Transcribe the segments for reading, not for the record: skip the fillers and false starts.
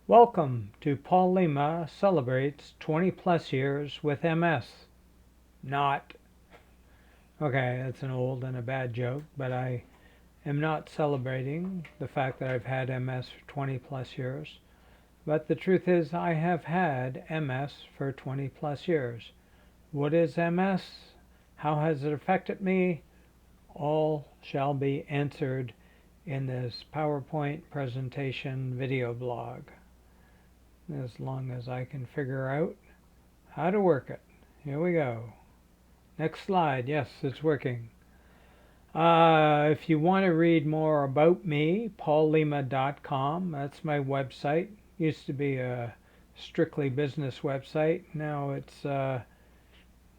Welcome to Paul Lima celebrates 20 plus years with MS. Not. Okay, that's an old and a bad joke, but I am not celebrating the fact that I've had MS for 20 plus years. But the truth is, I have had MS for 20 plus years. What is MS? How has it affected me? All shall be answered in this PowerPoint presentation video blog, as long as I can figure out how to work it. Here we go. Next slide. Yes, it's working. If you want to read more about me, paullima.com. That's my website. Used to be a strictly business website. Now it's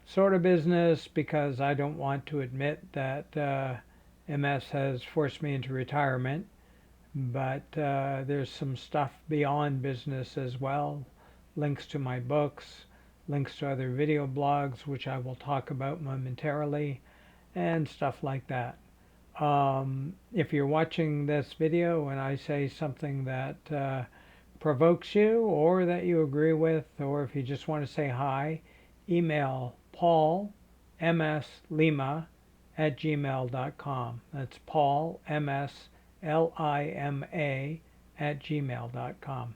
sort of business because I don't want to admit that MS has forced me into retirement. But there's some stuff beyond business as well. Links to my books, links to other video blogs, which I will talk about momentarily, and stuff like that. If you're watching this video and I say something that provokes you or that you agree with, or if you just want to say hi, email paulmslima@gmail.com. That's paulmslima@gmail.com.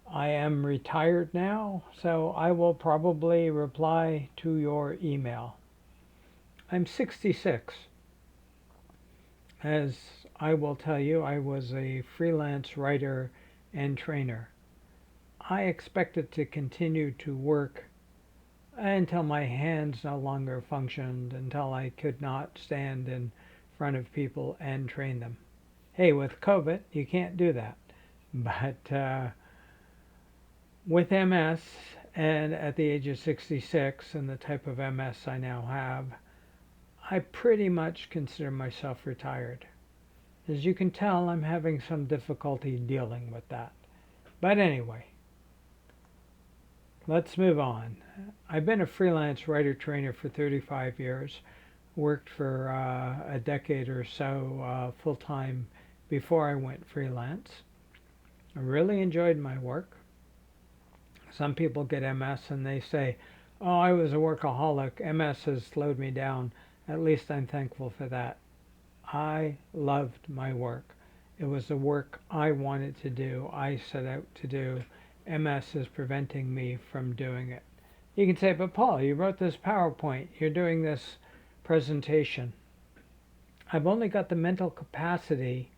I am retired now, so I will probably reply to your email. I'm 66. As I will tell you, I was a freelance writer and trainer. I expected to continue to work until my hands no longer functioned, until I could not stand in front of people and train them. Hey, with COVID, you can't do that. But with MS, and at the age of 66, and the type of MS I now have, I pretty much consider myself retired. As you can tell, I'm having some difficulty dealing with that. But anyway, let's move on. I've been a freelance writer-trainer for 35 years, worked for a decade or so full-time before I went freelance. I really enjoyed my work. Some people get MS and they say, oh, I was a workaholic. MS has slowed me down. At least I'm thankful for that. I loved my work. It was the work I wanted to do, I set out to do. MS is preventing me from doing it. You can say, but Paul, you wrote this PowerPoint. You're doing this presentation. I've only got the mental capacity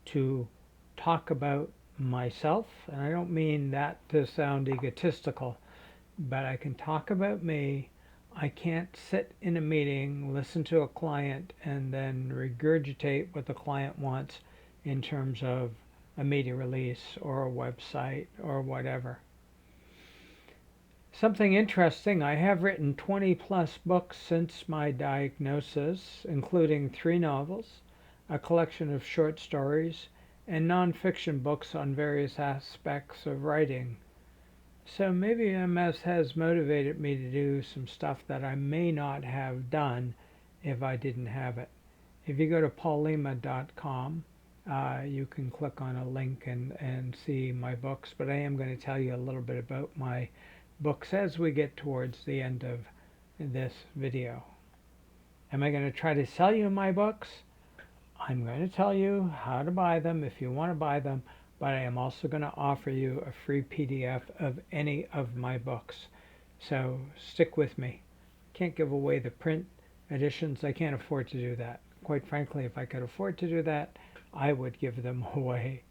to talk about myself, and I don't mean that to sound egotistical, but I can talk about me. I can't sit in a meeting, listen to a client, and then regurgitate what the client wants in terms of a media release or a website or whatever. Something interesting, I have written 20 plus books since my diagnosis, including 3 novels, a collection of short stories, and nonfiction books on various aspects of writing. So maybe MS has motivated me to do some stuff that I may not have done if I didn't have it. If you go to paullima.com, you can click on a link and see my books, but I am going to tell you a little bit about my books as we get towards the end of this video. Am I going to try to sell you my books? I'm going to tell you how to buy them if you want to buy them, but I am also going to offer you a free PDF of any of my books. So stick with me. Can't give away the print editions. I can't afford to do that. Quite frankly, if I could afford to do that, I would give them away.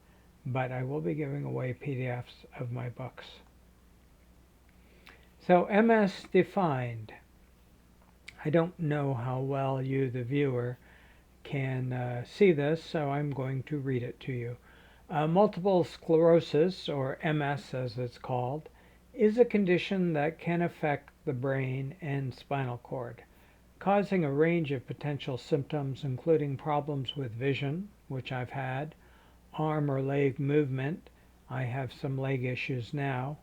But I will be giving away PDFs of my books. So MS defined. I don't know how well you, the viewer, can see this, so I'm going to read it to you. Multiple sclerosis, or MS as it's called, is a condition that can affect the brain and spinal cord, causing a range of potential symptoms including problems with vision, which I've had, arm or leg movement, I have some leg issues now,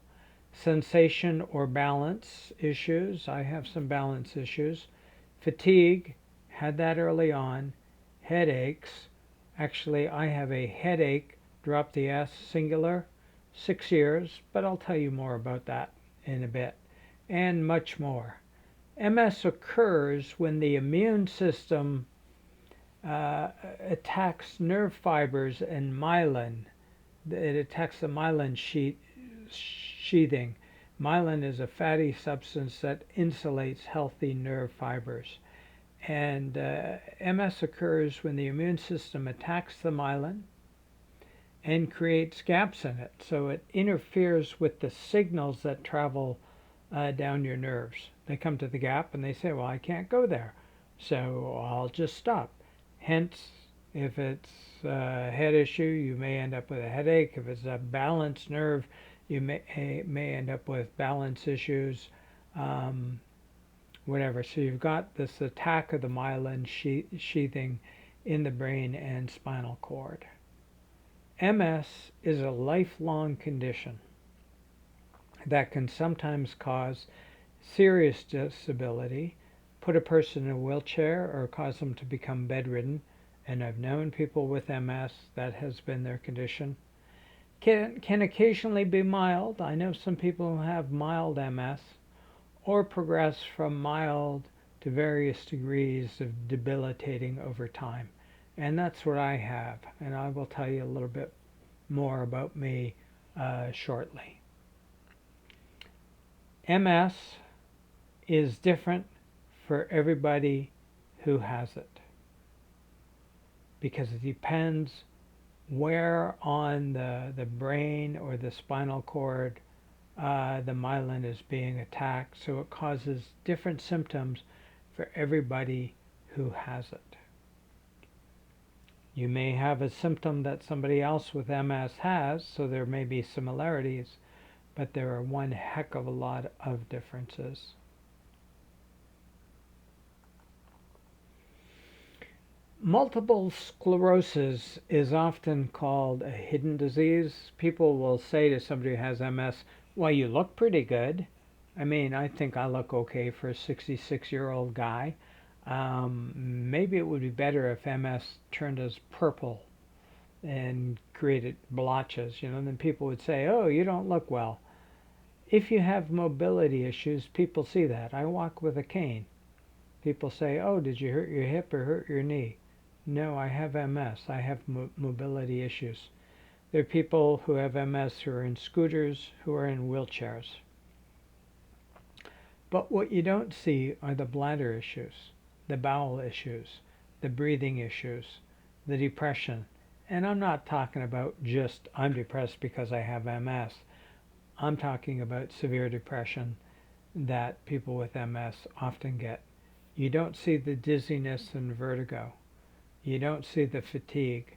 sensation or balance issues, I have some balance issues, fatigue, had that early on, headaches, actually I have a headache, drop the S, singular, 6 years, but I'll tell you more about that in a bit, and much more. MS occurs when the immune system attacks nerve fibers and myelin. It attacks the myelin sheathing. Myelin is a fatty substance that insulates healthy nerve fibers. And MS occurs when the immune system attacks the myelin and creates gaps in it. So it interferes with the signals that travel down your nerves. They come to the gap and they say, well, I can't go there, so I'll just stop. Hence, if it's a head issue, you may end up with a headache. If it's a balance nerve, you may end up with balance issues, whatever. So you've got this attack of the myelin sheathing in the brain and spinal cord. MS is a lifelong condition that can sometimes cause serious disability, put a person in a wheelchair, or cause them to become bedridden. And I've known people with MS that has been their condition. Can occasionally be mild. I know some people who have mild MS, or progress from mild to various degrees of debilitating over time. And that's what I have. And I will tell you a little bit more about me shortly. MS is different for everybody who has it, because it depends where on the brain or the spinal cord the myelin is being attacked. So it causes different symptoms for everybody who has it. You may have a symptom that somebody else with MS has, so there may be similarities, but there are one heck of a lot of differences. Multiple sclerosis is often called a hidden disease. People will say to somebody who has MS, well, you look pretty good. I mean, I think I look okay for a 66-year-old guy. Maybe it would be better if MS turned as purple and created blotches, then people would say, oh, you don't look well. If you have mobility issues, people see that. I walk with a cane. People say, oh, did you hurt your hip or hurt your knee? No, I have MS. I have mobility issues. There are people who have MS who are in scooters, who are in wheelchairs. But what you don't see are the bladder issues, the bowel issues, the breathing issues, the depression. And I'm not talking about just I'm depressed because I have MS. I'm talking about severe depression that people with MS often get. You don't see the dizziness and vertigo. You don't see the fatigue.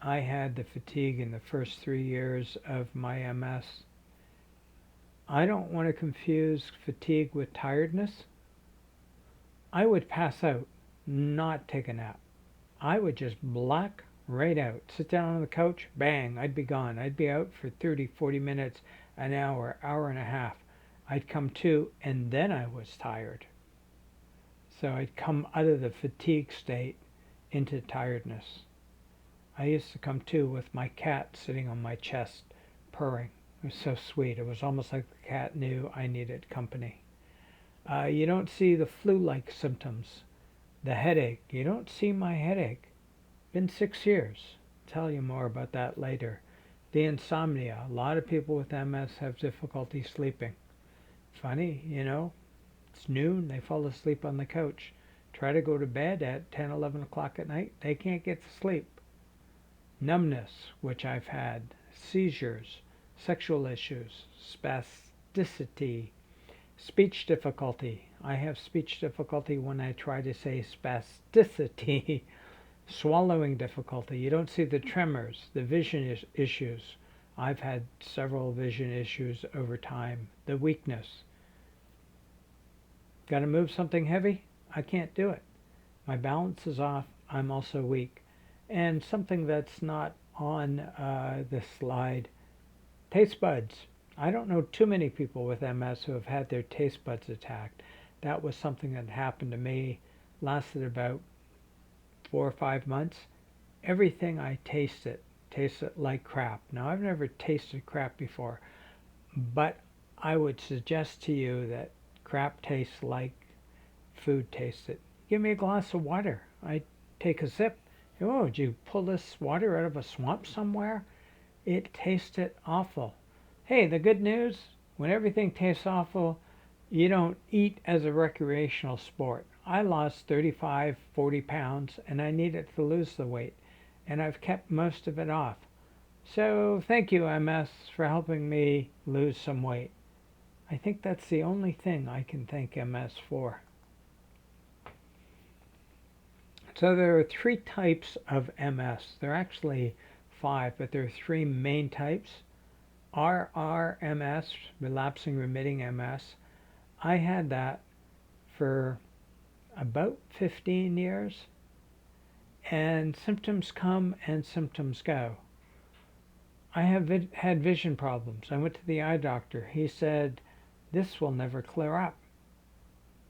I had the fatigue in the first 3 years of my MS. I don't want to confuse fatigue with tiredness. I would pass out, not take a nap. I would just black right out. Sit down on the couch, bang, I'd be gone. I'd be out for 30, 40 minutes, an hour, hour and a half. I'd come to, and then I was tired. So I'd come out of the fatigue state into tiredness. I used to come to with my cat sitting on my chest, purring. It was so sweet. It was almost like the cat knew I needed company. You don't see the flu-like symptoms. The headache. You don't see my headache. Been 6 years. Tell you more about that later. The insomnia. A lot of people with MS have difficulty sleeping. Funny, it's noon, they fall asleep on the couch. Try to go to bed at 10, 11 o'clock at night, they can't get to sleep. Numbness, which I've had, seizures, sexual issues, spasticity, speech difficulty. I have speech difficulty when I try to say spasticity, swallowing difficulty. You don't see the tremors, the vision issues. I've had several vision issues over time. The weakness. Got to move something heavy? I can't do it. My balance is off. I'm also weak. And something that's not on this slide, taste buds. I don't know too many people with MS who have had their taste buds attacked. That was something that happened to me, lasted about 4 or 5 months. Everything I tasted tastes like crap. Now, I've never tasted crap before, but I would suggest to you that crap tastes like food tasted. Give me a glass of water. I take a sip. Oh, did you pull this water out of a swamp somewhere? It tasted awful. Hey, the good news, when everything tastes awful, you don't eat as a recreational sport. I lost 35, 40 pounds, and I needed to lose the weight, and I've kept most of it off. So thank you, MS, for helping me lose some weight. I think that's the only thing I can thank MS for. So there are three types of MS. There are actually five, but there are three main types. RRMS, relapsing remitting MS. I had that for about 15 years, and symptoms come and symptoms go. I have had vision problems. I went to the eye doctor. He said, this will never clear up.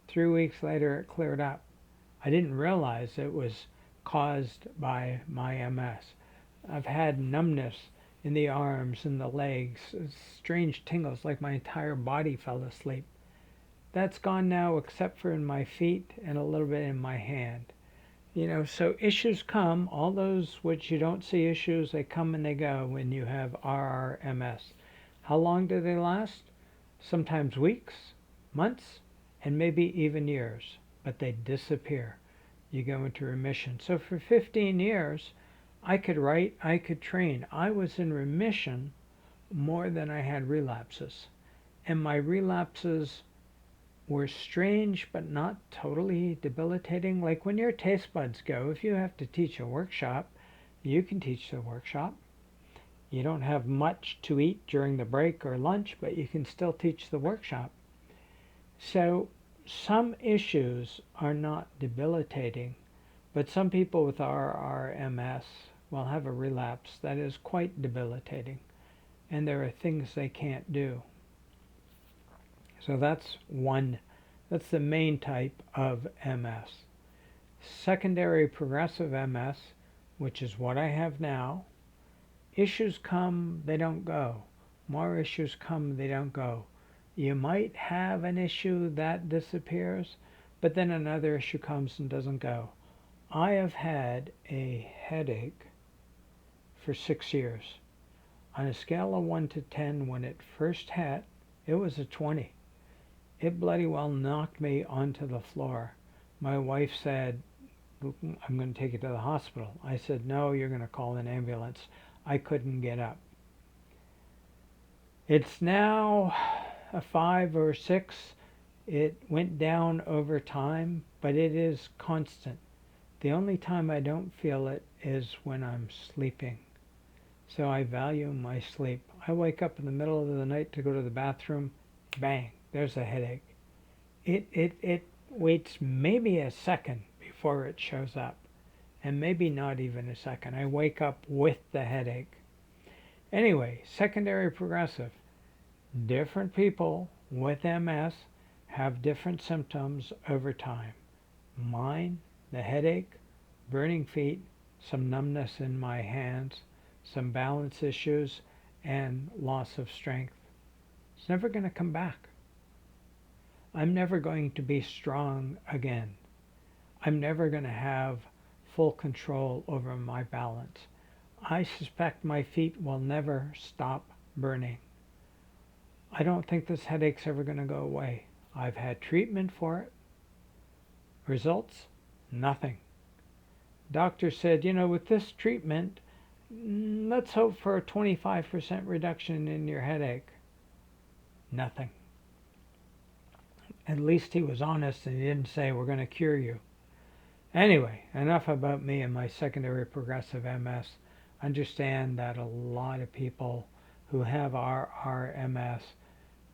3 weeks later, it cleared up. I didn't realize it was caused by my MS. I've had numbness in the arms and the legs, strange tingles like my entire body fell asleep. That's gone now except for in my feet and a little bit in my hand. So issues come, all those which you don't see issues, they come and they go when you have RRMS. How long do they last? Sometimes weeks, months, and maybe even years, but they disappear. You go into remission. So for 15 years, I could write, I could train. I was in remission more than I had relapses. And my relapses were strange but not totally debilitating. Like when your taste buds go, if you have to teach a workshop, you can teach the workshop. You don't have much to eat during the break or lunch, but you can still teach the workshop. So some issues are not debilitating, but some people with RRMS will have a relapse that is quite debilitating, and there are things they can't do. So that's the main type of MS. Secondary progressive MS, which is what I have now, issues come, they don't go. More issues come, they don't go. You might have an issue that disappears, but then another issue comes and doesn't go. I have had a headache for 6 years. On a scale of 1 to 10, when it first hit, it was a 20. It bloody well knocked me onto the floor. My wife said, I'm going to take you to the hospital. I said, no, you're going to call an ambulance. I couldn't get up. It's now a 5 or 6. It went down over time, but it is constant. The only time I don't feel it is when I'm sleeping. So I value my sleep. I wake up in the middle of the night to go to the bathroom, bang, there's a headache. It waits maybe a second before it shows up, and maybe not even a second. I wake up with the headache. Anyway, secondary progressive. Different people with MS have different symptoms over time. Mine, the headache, burning feet, some numbness in my hands, some balance issues, and loss of strength. It's never going to come back. I'm never going to be strong again. I'm never going to have full control over my balance. I suspect my feet will never stop burning. I don't think this headache's ever going to go away. I've had treatment for it. Results? Nothing. Doctor said, with this treatment, let's hope for a 25% reduction in your headache. Nothing. At least he was honest and he didn't say, we're going to cure you. Anyway, enough about me and my secondary progressive MS. Understand that a lot of people who have RRMS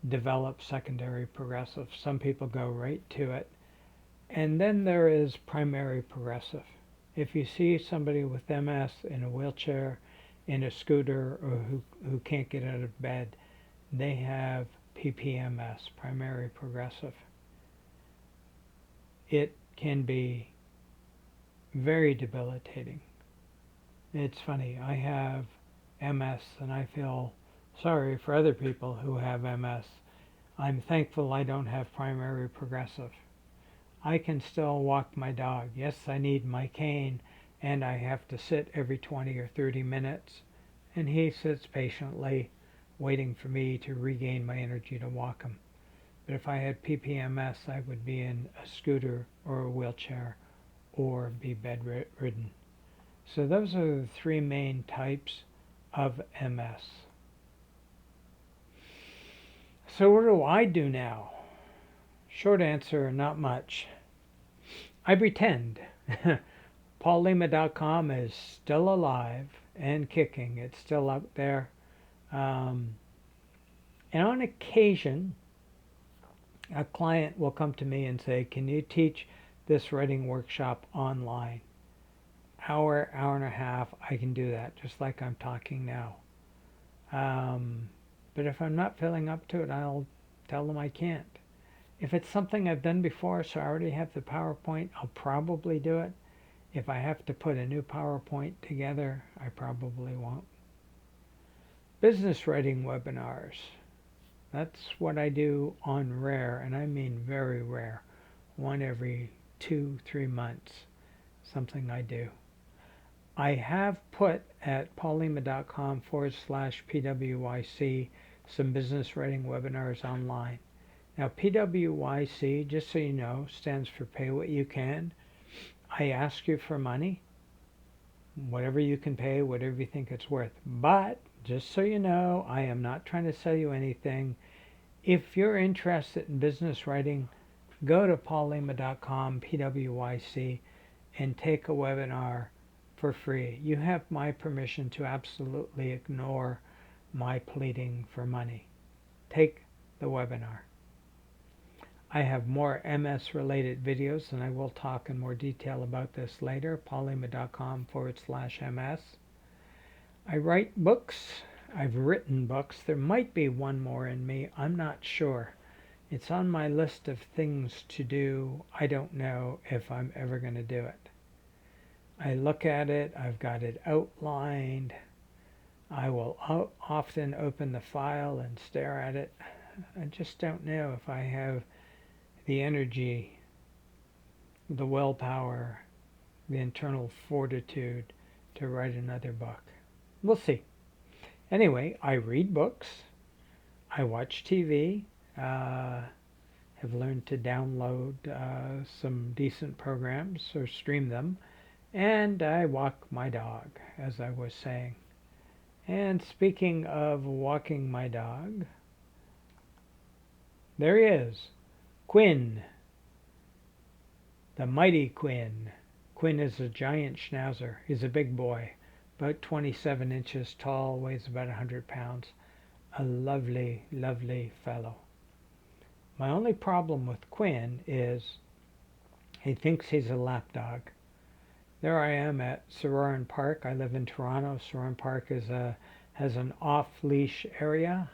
develop secondary progressive. Some people go right to it. And then there is primary progressive. If you see somebody with MS in a wheelchair, in a scooter, or who can't get out of bed, they have PPMS, primary progressive. It can be very debilitating. It's funny, I have MS, and I feel sorry for other people who have MS. I'm thankful I don't have primary progressive. I can still walk my dog. Yes, I need my cane, and I have to sit every 20 or 30 minutes, and he sits patiently waiting for me to regain my energy to walk him. But if I had PPMS, I would be in a scooter or a wheelchair or be bedridden. So those are the three main types of MS. So what do I do now? Short answer, not much. I pretend. PaulLima.com is still alive and kicking. It's still out there. Um, and on occasion, a client will come to me and say, can you teach this writing workshop online? Hour, hour and a half, I can do that, just like I'm talking now. But if I'm not feeling up to it, I'll tell them I can't. If it's something I've done before, so I already have the PowerPoint, I'll probably do it. If I have to put a new PowerPoint together, I probably won't. Business writing webinars. That's what I do on rare, and I mean very rare. One every 2-3 months, something I do. I have put at paulima.com/PWYC some business writing webinars online. Now, PWYC, just so you know, stands for Pay What You Can. I ask you for money, whatever you can pay, whatever you think it's worth. But, just so you know, I am not trying to sell you anything. If you're interested in business writing, go to paulima.com/PWYC and take a webinar for free. You have my permission to absolutely ignore my pleading for money. Take the webinar. I have more MS related videos, and I will talk in more detail about this later. paulima.com/MS. I write books. I've written books. There might be one more in me. I'm not sure. It's on my list of things to do. I don't know if I'm ever going to do it. I look at it. I've got it outlined. I will often open the file and stare at it. I just don't know if I have the energy, the willpower, the internal fortitude to write another book. We'll see. Anyway, I read books. I watch TV. Have learned to download some decent programs or stream them. And I walk my dog, as I was saying. And speaking of walking my dog, there he is. Quinn, the mighty Quinn. Quinn is a giant schnauzer. He's a big boy, about 27 inches tall, weighs about 100 pounds. A lovely, lovely fellow. My only problem with Quinn is he thinks he's a lapdog. There I am at Saroran Park. I live in Toronto. Saroran Park has an off-leash area.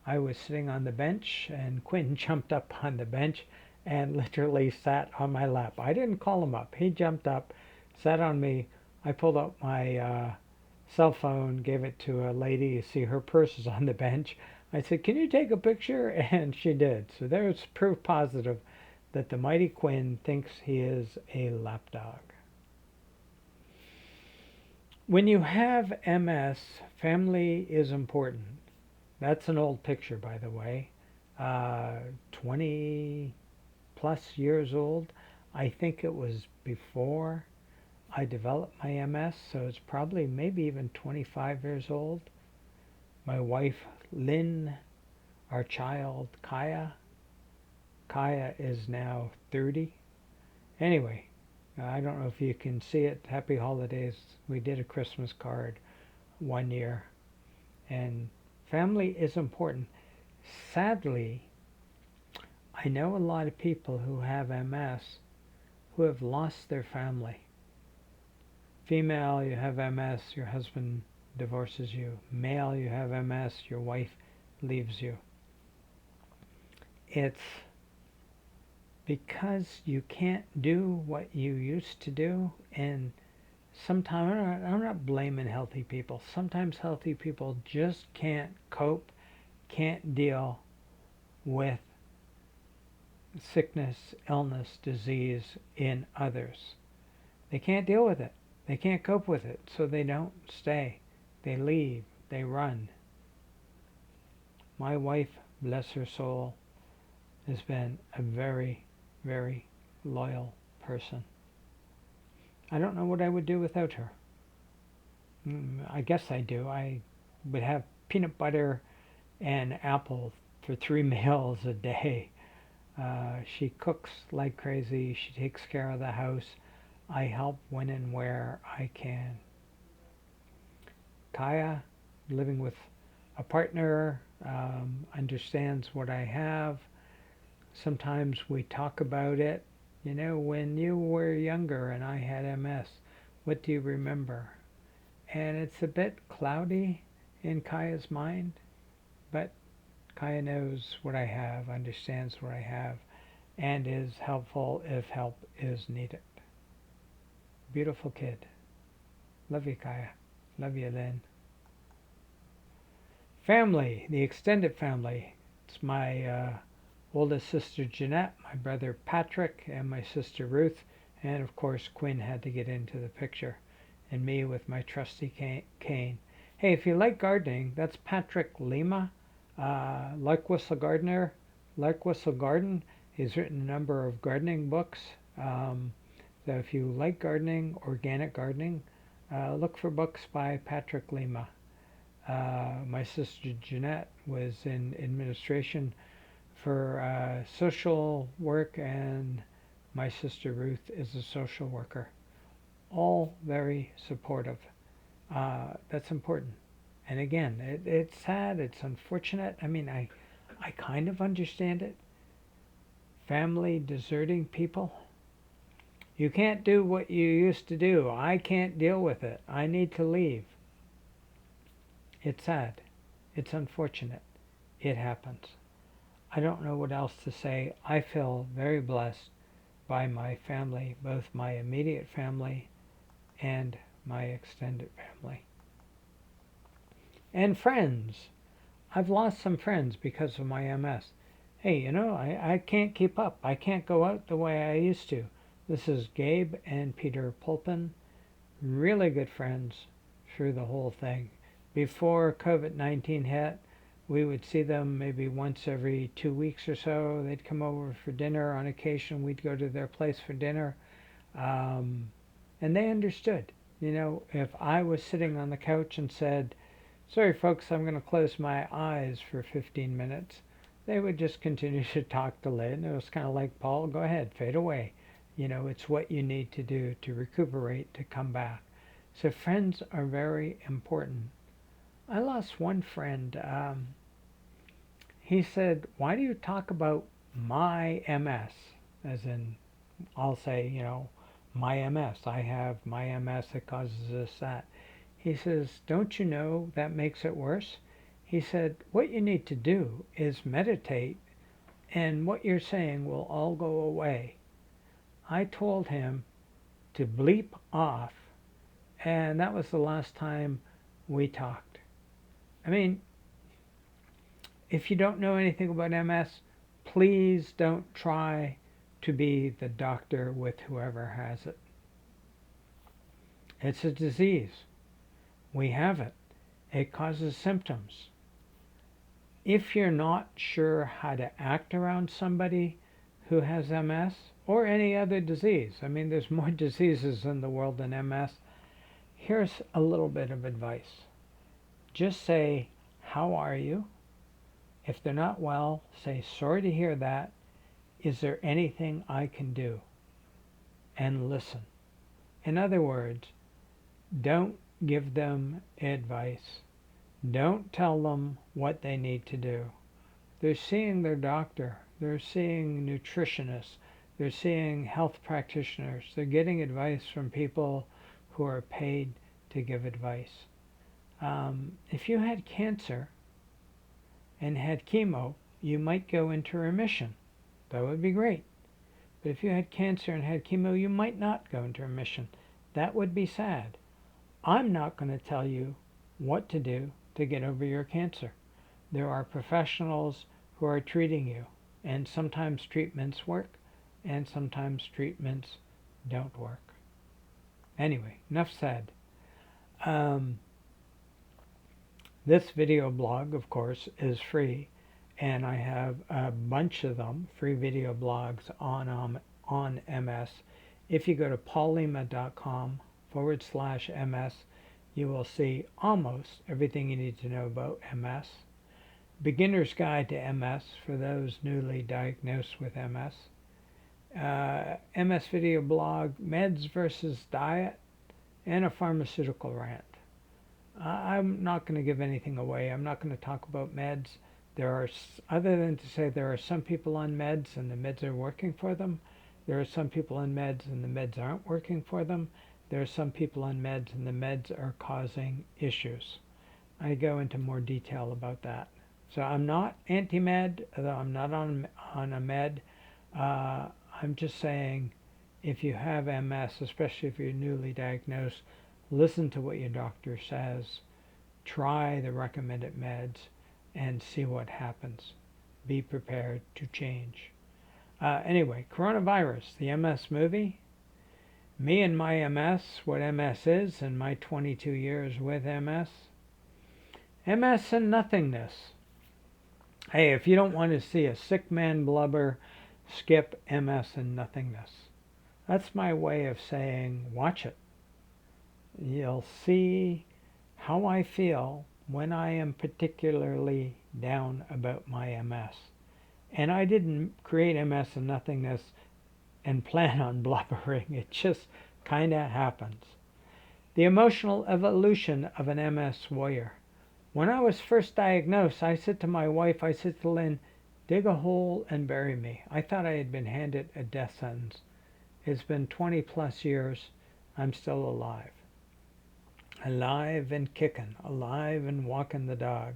I was sitting on the bench, and Quinn jumped up on the bench and literally sat on my lap. I didn't call him up. He jumped up, sat on me. I pulled out my cell phone, gave it to a lady. You see her purse is on the bench. I said, can you take a picture? And she did. So there's proof positive that the mighty Quinn thinks he is a lapdog. When you have MS, family is important. That's an old picture, by the way. 20 plus years old. I think it was before I developed my MS, so it's probably maybe even 25 years old. My wife, Lynn, our child, Kaya. Kaya is now 30. Anyway, I don't know if you can see it. Happy holidays. We did a Christmas card one year. And family is important. Sadly, I know a lot of people who have MS who have lost their family. Female, you have MS, your husband divorces you. Male, you have MS, your wife leaves you. It's because you can't do what you used to do, and sometimes I'm not blaming healthy people. Sometimes healthy people just can't cope, can't deal with sickness, illness, disease in others. They can't deal with it. They can't cope with it, so they don't stay. They leave. They run. My wife, bless her soul, has been a very, very loyal person. I don't know what I would do without her. I guess I do. I would have peanut butter and apple for 3 meals a day. She cooks like crazy. She takes care of the house. I help when and where I can. Kaya, living with a partner, understands what I have. Sometimes we talk about it. You know, when you were younger and I had MS, what do you remember? And it's a bit cloudy in Kaya's mind, but Kaya knows what I have, understands what I have, and is helpful if help is needed. Beautiful kid. Love you, Kaya. Love you, Lynn. Family, the extended family. It's my oldest sister Jeanette, my brother Patrick, and my sister Ruth, and of course Quinn had to get into the picture, and me with my trusty cane. Hey, if you like gardening, that's Patrick Lima, Lark Whistle Gardener, Lark Whistle Garden. He's written a number of gardening books. So if you like gardening, organic gardening, look for books by Patrick Lima. My sister Jeanette was in administration for social work, and my sister Ruth is a social worker. All very supportive. That's important. And again, it's sad, it's unfortunate. I mean, I kind of understand it. Family deserting people. You can't do what you used to do. I can't deal with it. I need to leave. It's sad. It's unfortunate. It happens. I don't know what else to say. I feel very blessed by my family, both my immediate family and my extended family. And friends. I've lost some friends because of my MS. Hey, you know, I can't keep up. I can't go out the way I used to. This is Gabe and Peter Pulpin, really good friends through the whole thing. Before COVID-19 hit, we would see them maybe once every 2 weeks or so. They'd come over for dinner. On occasion, we'd go to their place for dinner. And they understood. You know, if I was sitting on the couch and said, sorry folks, I'm going to close my eyes for 15 minutes, they would just continue to talk to Lynn. It was kind of like, Paul, go ahead, fade away. You know, it's what you need to do to recuperate, to come back. So friends are very important. I lost one friend. He said, why do you talk about my MS? As in, I'll say, you know, my MS. I have my MS that causes this, that. He says, don't you know that makes it worse? He said, what you need to do is meditate, and what you're saying will all go away. I told him to bleep off, and that was the last time we talked. I mean, if you don't know anything about MS, please don't try to be the doctor with whoever has it. It's a disease. We have it. It causes symptoms. If you're not sure how to act around somebody who has MS or any other disease, I mean, there's more diseases in the world than MS, here's a little bit of advice. Just say, how are you? If they're not well, say, sorry to hear that. Is there anything I can do? And listen. In other words, don't give them advice. Don't tell them what they need to do. They're seeing their doctor. They're seeing nutritionists. They're seeing health practitioners. They're getting advice from people who are paid to give advice. If you had cancer and had chemo, you might go into remission. That would be great. But if you had cancer and had chemo, you might not go into remission. That would be sad. I'm not going to tell you what to do to get over your cancer. There are professionals who are treating you, and sometimes treatments work, and sometimes treatments don't work. Anyway, enough said. Um, this video blog, of course, is free, and I have a bunch of them, free video blogs on MS. If you go to paullima.com/MS, you will see almost everything you need to know about MS. Beginner's Guide to MS for those newly diagnosed with MS. MS video blog, meds versus diet, and a pharmaceutical rant. I'm not going to give anything away. I'm not going to talk about meds. Other than to say there are some people on meds and the meds are working for them. There are some people on meds and the meds aren't working for them. There are some people on meds and the meds are causing issues. I go into more detail about that. So I'm not anti-med, although I'm not on a med. I'm just saying if you have MS, especially if you're newly diagnosed, listen to what your doctor says, try the recommended meds, and see what happens. Be prepared to change. Anyway, coronavirus, the MS movie. Me and my MS, what MS is, and my 22 years with MS. MS and nothingness. Hey, if you don't want to see a sick man blubber, skip MS and nothingness. That's my way of saying watch it. You'll see how I feel when I am particularly down about my MS. And I didn't create MS and nothingness and plan on blubbering. It just kind of happens. The emotional evolution of an MS warrior. When I was first diagnosed, I said to my wife, I said to Lynn, dig a hole and bury me. I thought I had been handed a death sentence. It's been 20 plus years. I'm still alive. Alive and kicking, alive and walking the dog.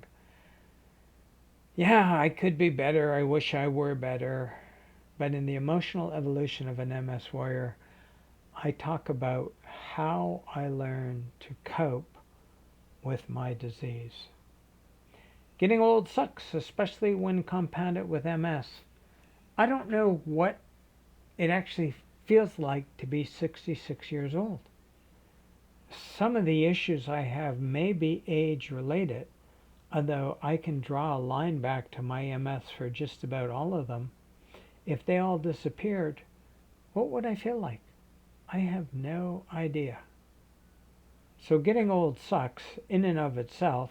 Yeah, I could be better. I wish I were better. But in the emotional evolution of an MS warrior, I talk about how I learned to cope with my disease. Getting old sucks, especially when compounded with MS. I don't know what it actually feels like to be 66 years old. Some of the issues I have may be age related, although I can draw a line back to my MS for just about all of them. If they all disappeared, what would I feel like? I have no idea. So getting old sucks in and of itself.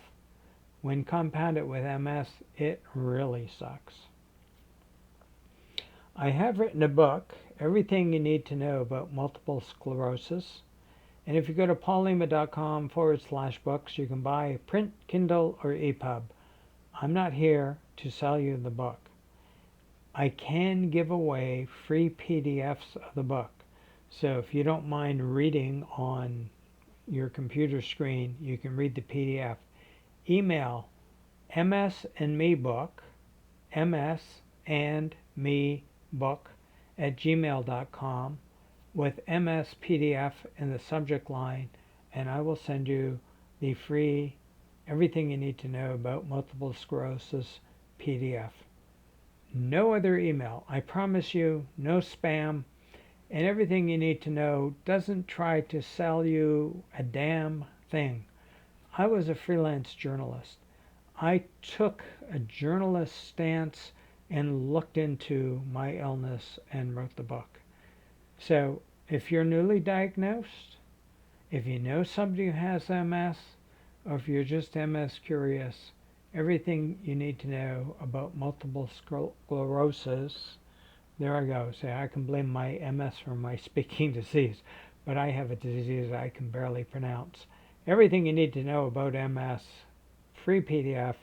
When compounded with MS, it really sucks. I have written a book, Everything You Need to Know About Multiple Sclerosis. And if you go to paullima.com/books, you can buy print, Kindle, or EPUB. I'm not here to sell you the book. I can give away free PDFs of the book. So if you don't mind reading on your computer screen, you can read the PDF. Email msandmebook, msandmebook@gmail.com with MS PDF in the subject line, and I will send you the free Everything You Need to Know About Multiple Sclerosis PDF. No other email. I promise you, no spam. And Everything You Need to Know doesn't try to sell you a damn thing. I was a freelance journalist. I took a journalist stance and looked into my illness and wrote the book. So if you're newly diagnosed, if you know somebody who has MS, or if you're just MS curious, Everything You Need to Know About Multiple Sclerosis. There I go. Say, I can blame my MS for my speaking disease, but I have a disease I can barely pronounce. Everything You Need to Know About MS, free PDF,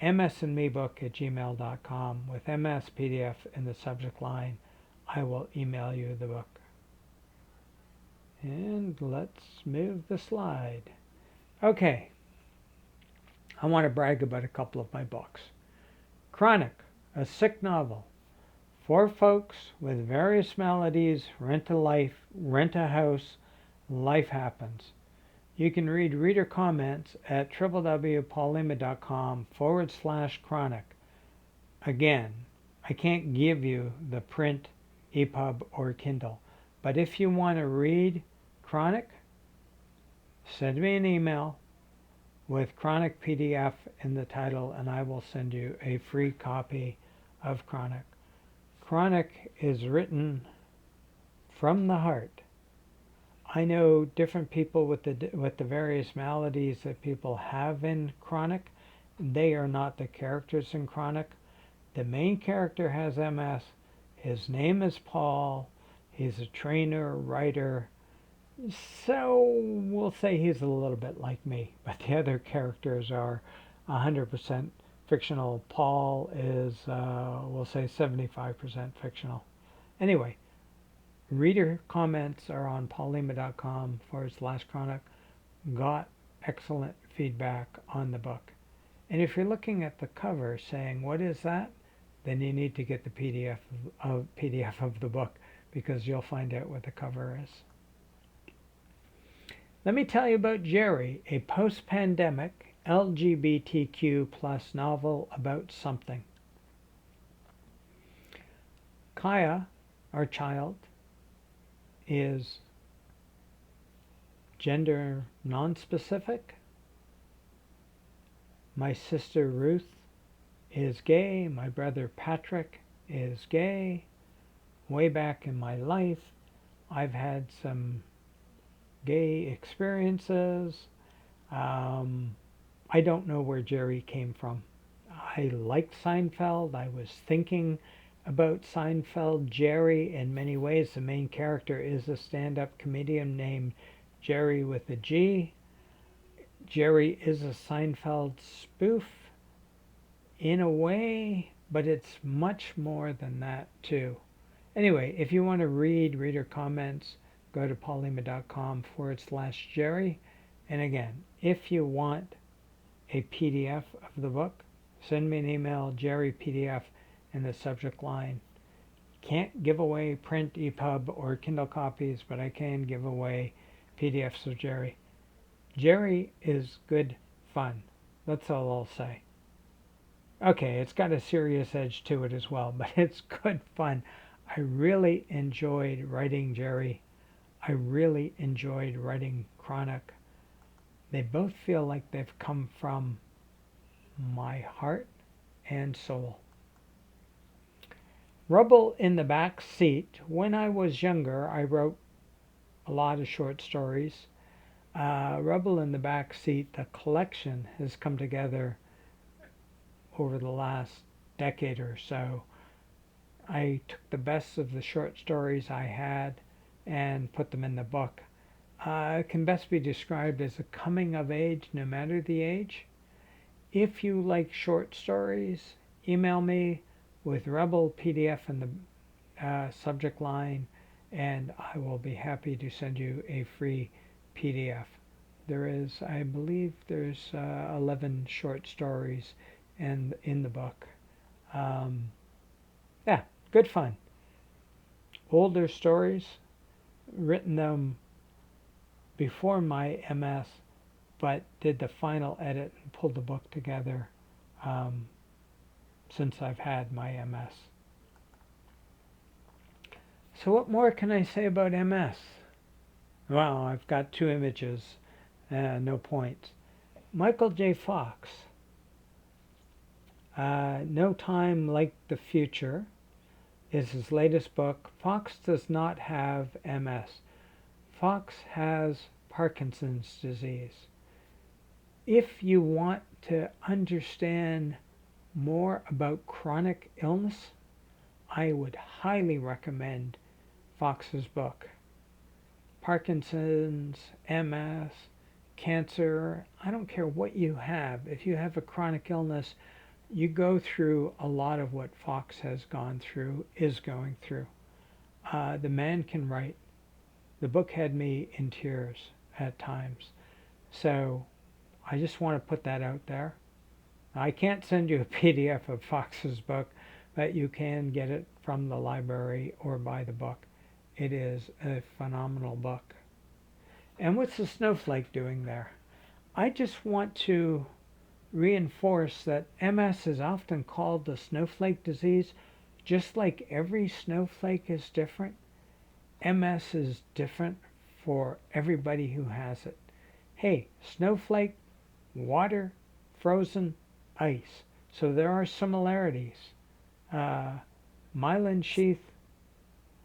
msandmebook@gmail.com with MS PDF in the subject line. I will email you the book. And let's move the slide. Okay. I want to brag about a couple of my books. Chronic, a sick novel. For folks with various maladies, rent a life, rent a house, life happens. You can read reader comments at www.paullima.com/chronic. Again, I can't give you the print, EPUB, or Kindle. But if you want to read Chronic, send me an email with Chronic PDF in the title, and I will send you a free copy of Chronic. Chronic is written from the heart. I know different people with the various maladies that people have in Chronic. They are not the characters in Chronic. The main character has MS. His name is Paul. He's a trainer, writer. So we'll say he's a little bit like me, but the other characters are 100% fictional. Paul is, we'll say, 75% fictional. Anyway, reader comments are on paullima.com/chronic. Got excellent feedback on the book. And if you're looking at the cover saying, what is that? Then you need to get the PDF of the book, because you'll find out what the cover is. Let me tell you about Jerry, a post-pandemic LGBTQ plus novel about something. Kaya, our child, is gender non-specific. My sister Ruth is gay. My brother Patrick is gay. Way back in my life, I've had some gay experiences. I don't know where Jerry came from. I liked Seinfeld. I was thinking about Seinfeld. Jerry, in many ways, the main character is a stand-up comedian named Jerry with a G. Jerry is a Seinfeld spoof in a way, but it's much more than that too. Anyway, if you want to read reader comments, go to paullima.com/Jerry. And again, if you want a PDF of the book, send me an email, Jerry PDF, in the subject line. Can't give away print, EPUB, or Kindle copies, but I can give away PDFs of Jerry. Jerry is good fun. That's all I'll say. Okay, it's got a serious edge to it as well, but it's good fun. I really enjoyed writing Jerry. I really enjoyed writing Chronic. They both feel like they've come from my heart and soul. Rubble in the Back Seat. When I was younger, I wrote a lot of short stories. Rubble in the Back Seat, the collection, has come together over the last decade or so. I took the best of the short stories I had and put them in the book. It can best be described as a coming of age, no matter the age. If you like short stories, email me with Rubble PDF in the subject line, and I will be happy to send you a free PDF. There is, I believe, there's 11 short stories in the book. Yeah, good fun. Older stories, written them before my MS, but did the final edit and pulled the book together since I've had my MS. So what more can I say about MS? Well, I've got 2 images, no points. Michael J. Fox, No Time Like the Future, is his latest book. Fox does not have MS. Fox has Parkinson's disease. If you want to understand more about chronic illness, I would highly recommend Fox's book. Parkinson's, MS, cancer, I don't care what you have. If you have a chronic illness, you go through a lot of what Fox has gone through, is going through. The man can write. The book had me in tears at times. So I just want to put that out there. I can't send you a PDF of Fox's book, but you can get it from the library or buy the book. It is a phenomenal book. And what's the snowflake doing there? I just want to reinforce that MS is often called the snowflake disease. Just like every snowflake is different, MS is different for everybody who has it. Hey, snowflake, water, frozen, ice. So there are similarities. Uh, myelin sheath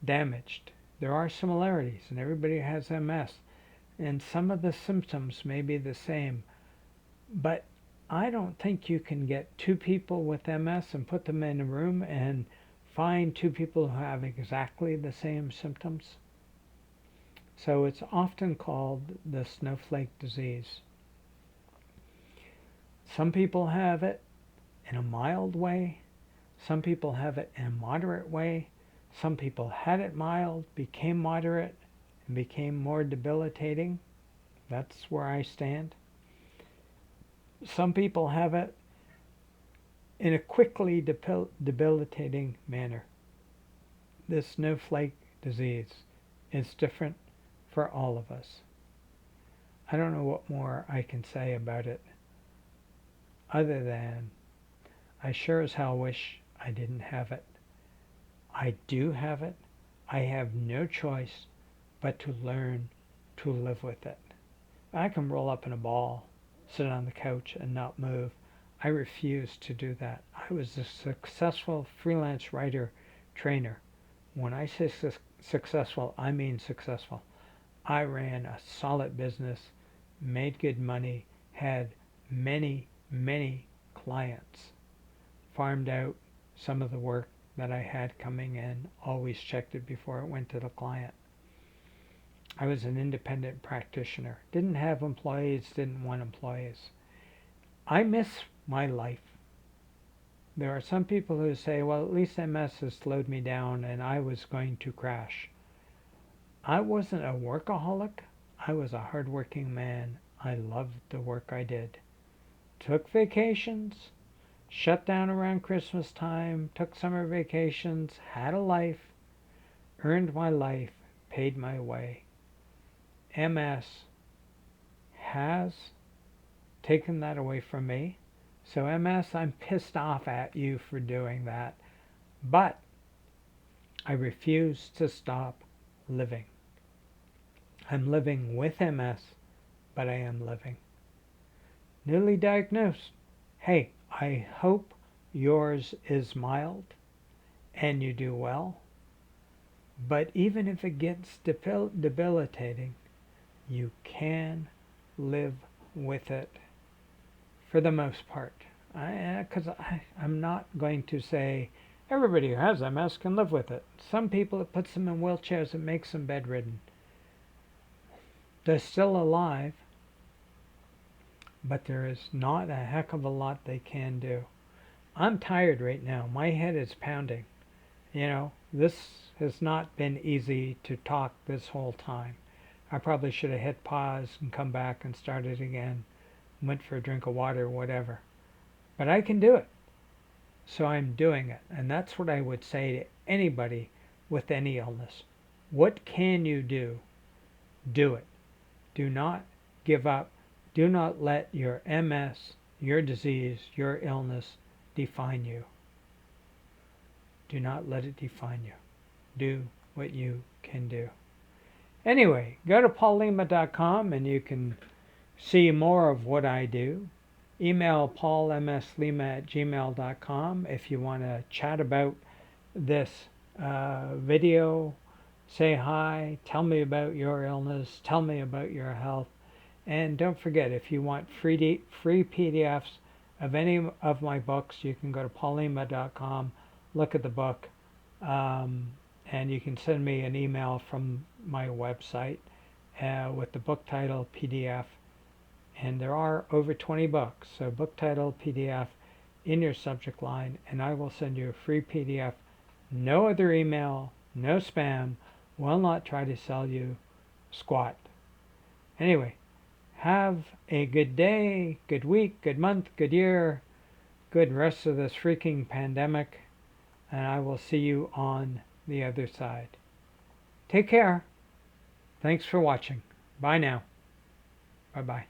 damaged. There are similarities, and everybody has MS. And some of the symptoms may be the same, but I don't think you can get two people with MS and put them in a room and find two people who have exactly the same symptoms. So it's often called the snowflake disease. Some people have it in a mild way. Some people have it in a moderate way. Some people had it mild, became moderate, and became more debilitating. That's where I stand. Some people have it in a quickly debilitating manner. This snowflake disease is different for all of us. I don't know what more I can say about it other than I sure as hell wish I didn't have it. I do have it. I have no choice but to learn to live with it. I can roll up in a ball, sit on the couch, and not move. I refuse to do that. I was a successful freelance writer trainer. When I say successful, I mean successful. I ran a solid business, made good money, had many, many clients, farmed out some of the work that I had coming in, always checked it before it went to the client. I was an independent practitioner. Didn't have employees, didn't want employees. I miss my life. There are some people who say, well, at least MS has slowed me down and I was going to crash. I wasn't a workaholic. I was a hardworking man. I loved the work I did. Took vacations, shut down around Christmas time, took summer vacations, had a life, earned my life, paid my way. MS has taken that away from me. So MS, I'm pissed off at you for doing that. But I refuse to stop living. I'm living with MS, but I am living. Newly diagnosed. Hey, I hope yours is mild and you do well. But even if it gets debilitating, you can live with it for the most part. Because I'm not going to say everybody who has MS can live with it. Some people, it puts them in wheelchairs, it makes them bedridden. They're still alive, but there is not a heck of a lot they can do. I'm tired right now. My head is pounding. This has not been easy to talk this whole time. I probably should have hit pause and come back and started again, went for a drink of water, whatever. But I can do it. So I'm doing it. And that's what I would say to anybody with any illness. What can you do? Do it. Do not give up. Do not let your MS, your disease, your illness define you. Do not let it define you. Do what you can do. Anyway, go to paullima.com and you can see more of what I do. Email paulmslima@gmail.com if you want to chat about this video. Say hi, tell me about your illness, tell me about your health. And don't forget, if you want free PDFs of any of my books, you can go to paullima.com, look at the book, and you can send me an email from my website with the book title, PDF. And there are over 20 books, so book title, PDF in your subject line, and I will send you a free PDF. No other email, no spam, will not try to sell you squat. Anyway, have a good day, good week, good month, good year, good rest of this freaking pandemic, and I will see you on the other side. Take care. Thanks for watching. Bye. Bye now. Bye bye.